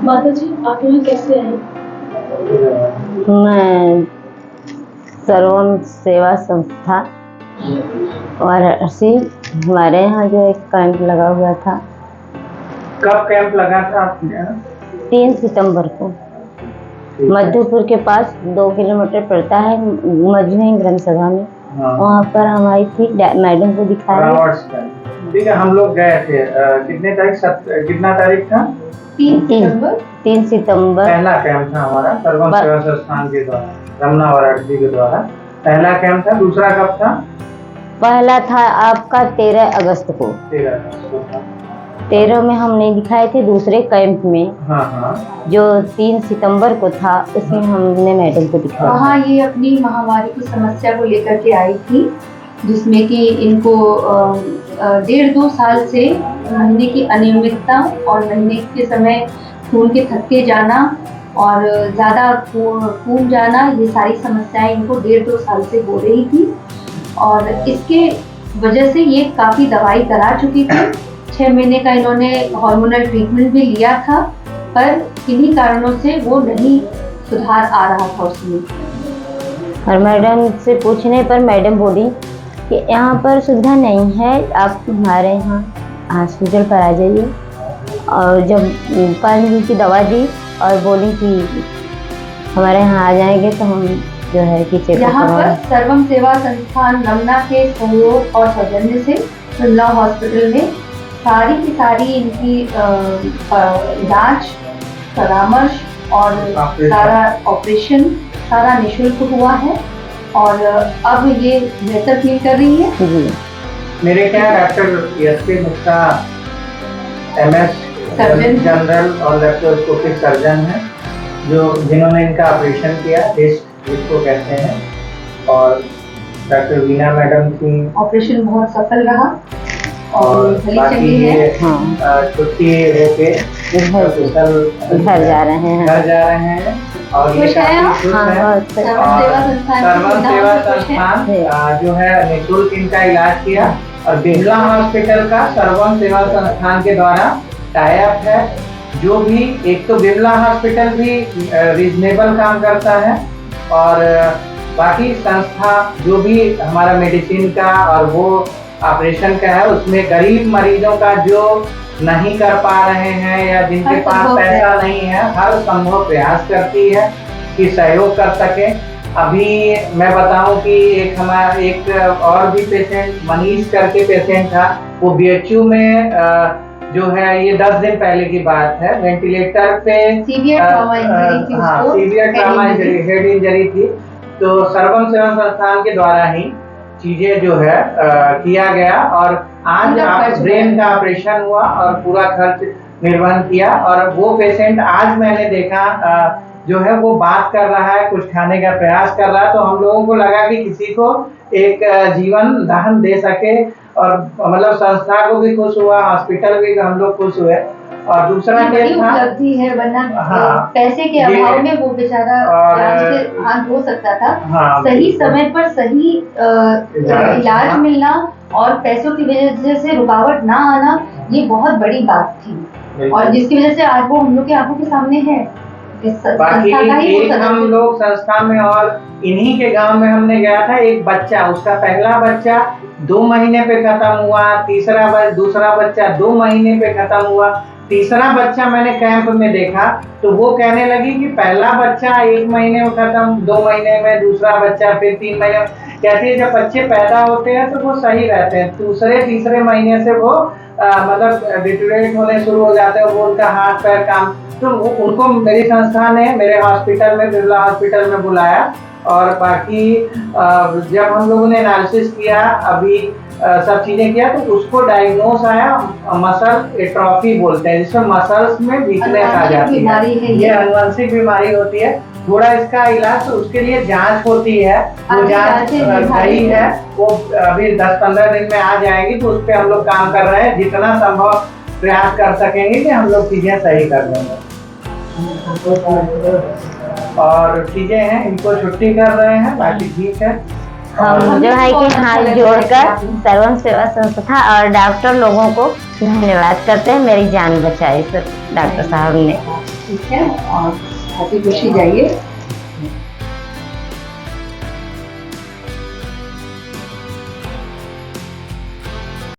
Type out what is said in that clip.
माता जी आप यहाँ कैसे आए? मैं सर्वम सेवा संस्था वाराणसी, हमारे यहाँ जो एक कैंप लगा हुआ था। कब कैंप लगा था आपके यहाँ? 3 सितंबर को मधुपुर के पास 2 किलोमीटर पड़ता है, मजनू ग्राम सभा में। हाँ। वहाँ पर हम आई थी, मैडम को दिखाया। ठीक है, हम लोग गए थे। कितने तारीख कितना तारीख था? 3 सितंबर पहला कैंप था हमारा सर्वम सेवा संस्थान के द्वारा, रमना वाराणसी के द्वारा पहला कैंप था। दूसरा कब था? पहला था आपका 13 अगस्त को। 13 अगस्त को था। 13 में हम नहीं दिखाए थे, दूसरे कैंप में। हाँ। जो 3 सितंबर को था उसमें हमने मैडम को दिखाया। वहाँ ये अपनी महामारी की समस्या को लेकर के आई थी, जिसमें कि इनको 1.5-2 साल से महीने की अनियमितता और महीने के समय खून के थक्के जाना और ज़्यादा खून जाना, ये सारी समस्याएं इनको 1.5-2 साल से हो रही थी। और इसके वजह से ये काफ़ी दवाई करा चुकी थी। 6 महीने का इन्होंने हार्मोनल ट्रीटमेंट भी लिया था, पर किन्हीं कारणों से वो नहीं सुधार आ रहा था उसमें। और मैडम से पूछने पर मैडम बोली कि यहाँ पर सुविधा नहीं है, आप हमारे यहाँ हॉस्पिटल पर आ जाइए। और जब 5 दिन की दवा दी और बोली कि हमारे यहाँ आ जाएंगे तो हम जो है कि चेकअप यहाँ पर सर्वम सेवा संस्थान रमना के सहयोग और सौजन्य से बिरला हॉस्पिटल में सारी की सारी इनकी जांच, परामर्श और सारा ऑपरेशन सारा निःशुल्क हुआ है और अब ये बेहतर फील कर रही है। जी। मेरे क्या doctor S K. Gupta MS surgeon general और लैप्रोस्कोपिक सर्जन है, जिन्होंने इनका ऑपरेशन किया, टेस्ट जिसको कहते हैं। और डॉक्टर वीना मैडम की ऑपरेशन बहुत सफल रहा और बाकी ये छुट्टी होके घर जा रहे हैं और ये सर्वम सेवा संस्थान जो है निःशुल्क इनका इलाज किया। और बिरला हॉस्पिटल का सर्वम सेवा संस्थान के द्वारा टाई अप है। जो भी एक तो बिरला हॉस्पिटल भी रीजनेबल काम करता है और बाकी संस्था जो भी हमारा मेडिसिन का और वो ऑपरेशन का है, उसमें गरीब मरीजों का जो नहीं कर पा रहे हैं या जिनके पास पैसा नहीं है, हर संभव प्रयास करती है कि सहयोग कर सके। अभी मैं बताऊं कि एक और भी पेशेंट मनीष करके पेशेंट था, वो BHU में जो है ये 10 दिन पहले की बात है, वेंटिलेटर पे severe trauma injury head injury थी। तो सर्वम सेवा संस्थान के द्वारा ही चीजें जो है किया गया और आज ब्रेन का ऑपरेशन हुआ और पूरा खर्च निर्वहन किया। और वो पेशेंट आज मैंने देखा जो है वो बात कर रहा है, कुछ खाने का प्रयास कर रहा है। तो हम लोगों को लगा कि किसी को एक जीवन दान दे सके और मतलब संस्था को भी खुश हुआ, हॉस्पिटल भी हम लोग खुश हुए। और दूसरा क्या था, उपलब्धि है, वरना पैसे के अभाव में वो बेचारा हाथ हो सकता था। सही समय पर सही इलाज मिलना और पैसों की वजह से रुकावट ना आना, ये बहुत बड़ी बात थी और जिसकी वजह से आज वो हम लोग के आंखों के सामने है। बाकी एक हम लोग संस्था में और इन्हीं के गांव में हमने गया था, एक बच्चा, उसका पहला बच्चा 2 महीने पे खत्म हुआ, दूसरा बच्चा 2 महीने पे खत्म हुआ, तीसरा बच्चा मैंने कैंप में देखा तो वो कहने लगी कि पहला बच्चा 1 महीने में खत्म, 2 महीने में दूसरा बच्चा, फिर 3 महीने में। कहती है जब बच्चे पैदा होते हैं तो वो सही रहते हैं, दूसरे तीसरे महीने से वो मतलब डिटेरियोरेट होने शुरू हो जाते हैं, वो उनका हाथ पैर काम। तो उनको मेरी संस्था ने मेरे हॉस्पिटल में, बिरला हॉस्पिटल में बुलाया और बाकी जब हम लोगों ने एनालिसिस किया, अभी सब चीजें किया, तो उसको डायग्नोस आया मसल एट्रोफी बोलते हैं, जिसमें मसल्स में वीकनेस आ जाती है। ये अनुवंशिक बीमारी होती है। थोड़ा इसका इलाज तो उसके लिए जांच होती है, वो जांच सही है, वो अभी 10-15 दिन में आ जाएगी। तो उस पर हम लोग काम कर रहे हैं, जितना संभव प्रयास कर सकेंगे कि हम लोग चीजें सही कर देंगे। और चीजें हैं, इनको छुट्टी कर रहे हैं, बाकी ठीक है। हम जो है कि हाथ जोड़कर सर्वम सेवा संस्था और डॉक्टर लोगों को धन्यवाद करते हैं, मेरी जान बचाई सर डॉक्टर साहब ने। ठीक है, और हंसी खुशी जाइए।